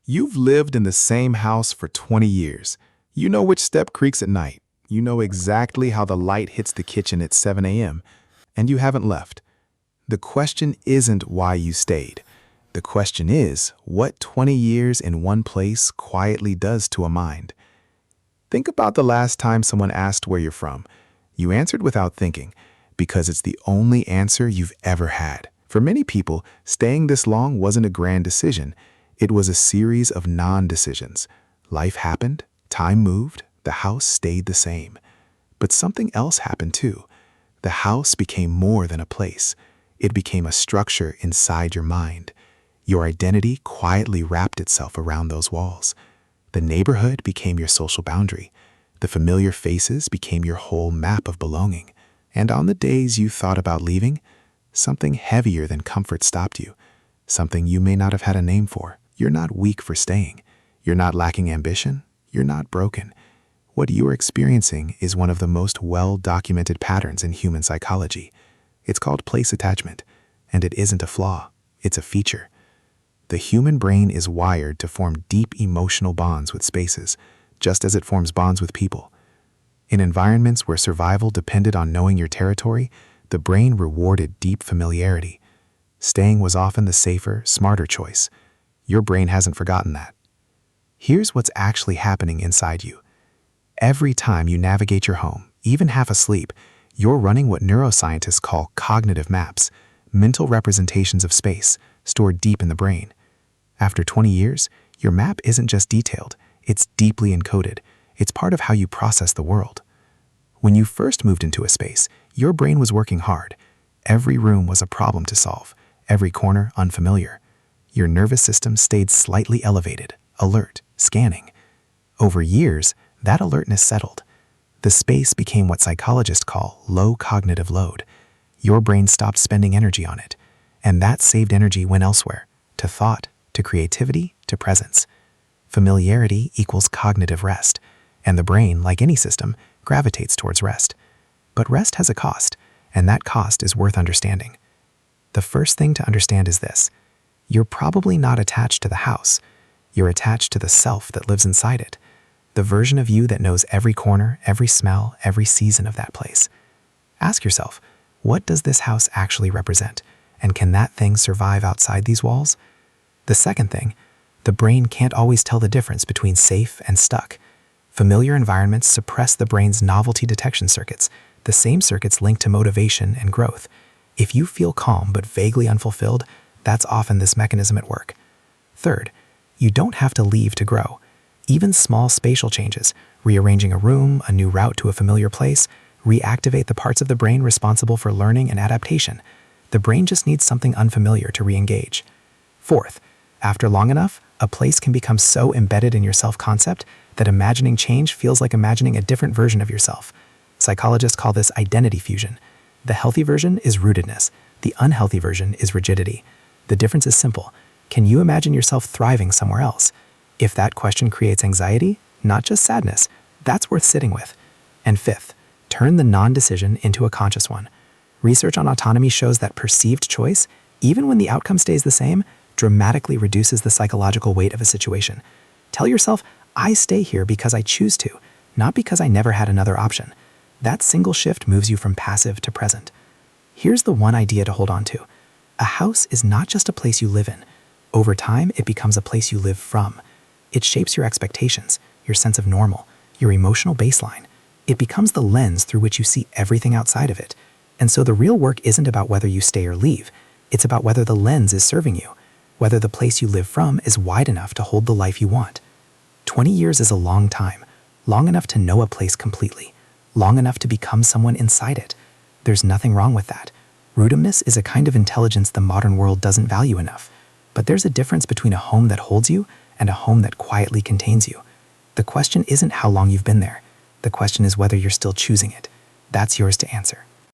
You've lived in the same house for 20 years. You know which step creaks at night. You know exactly how the light hits the kitchen at 7 a.m., and you haven't left. The question isn't why you stayed. The question is what 20 years in one place quietly does to a mind. Think about the last time someone asked where you're from. You answered without thinking, because it's the only answer you've ever had. For many people, staying this long wasn't a grand decision. It was a series of non-decisions. Life happened, time moved, the house stayed the same. But something else happened too. The house became more than a place. It became a structure inside your mind. Your identity quietly wrapped itself around those walls. The neighborhood became your social boundary. The familiar faces became your whole map of belonging. And on the days you thought about leaving, something heavier than comfort stopped you. Something you may not have had a name for. You're not weak for staying. You're not lacking ambition. You're not broken. What you are experiencing is one of the most well-documented patterns in human psychology. It's called place attachment, and it isn't a flaw. It's a feature. The human brain is wired to form deep emotional bonds with spaces, just as it forms bonds with people. In environments where survival depended on knowing your territory, the brain rewarded deep familiarity. Staying was often the safer, smarter choice. Your brain hasn't forgotten that. Here's what's actually happening inside you. Every time you navigate your home, even half asleep, you're running what neuroscientists call cognitive maps, mental representations of space stored deep in the brain. After 20 years, your map isn't just detailed, it's deeply encoded. It's part of how you process the world. When you first moved into a space, your brain was working hard. Every room was a problem to solve, every corner unfamiliar. Your nervous system stayed slightly elevated, alert, scanning. Over years, that alertness settled. The space became what psychologists call low cognitive load. Your brain stopped spending energy on it, and that saved energy went elsewhere, to thought, to creativity, to presence. Familiarity equals cognitive rest, and the brain, like any system, gravitates towards rest. But rest has a cost, and that cost is worth understanding. The first thing to understand is this. You're probably not attached to the house. You're attached to the self that lives inside it, the version of you that knows every corner, every smell, every season of that place. Ask yourself, what does this house actually represent, and can that thing survive outside these walls? The second thing, the brain can't always tell the difference between safe and stuck. Familiar environments suppress the brain's novelty detection circuits, the same circuits linked to motivation and growth. If you feel calm but vaguely unfulfilled, that's often this mechanism at work. Third, you don't have to leave to grow. Even small spatial changes, rearranging a room, a new route to a familiar place, reactivate the parts of the brain responsible for learning and adaptation. The brain just needs something unfamiliar to re-engage. Fourth, after long enough, a place can become so embedded in your self-concept that imagining change feels like imagining a different version of yourself. Psychologists call this identity fusion. The healthy version is rootedness. The unhealthy version is rigidity. The difference is simple. Can you imagine yourself thriving somewhere else? If that question creates anxiety, not just sadness, that's worth sitting with. And fifth, turn the non-decision into a conscious one. Research on autonomy shows that perceived choice, even when the outcome stays the same, dramatically reduces the psychological weight of a situation. Tell yourself, I stay here because I choose to, not because I never had another option. That single shift moves you from passive to present. Here's the one idea to hold on to. A house is not just a place you live in. Over time, it becomes a place you live from. It shapes your expectations, your sense of normal, your emotional baseline. It becomes the lens through which you see everything outside of it. And so the real work isn't about whether you stay or leave. It's about whether the lens is serving you, whether the place you live from is wide enough to hold the life you want. 20 years is a long time, long enough to know a place completely, long enough to become someone inside it. There's nothing wrong with that. Rootedness is a kind of intelligence the modern world doesn't value enough. But there's a difference between a home that holds you and a home that quietly contains you. The question isn't how long you've been there. The question is whether you're still choosing it. That's yours to answer.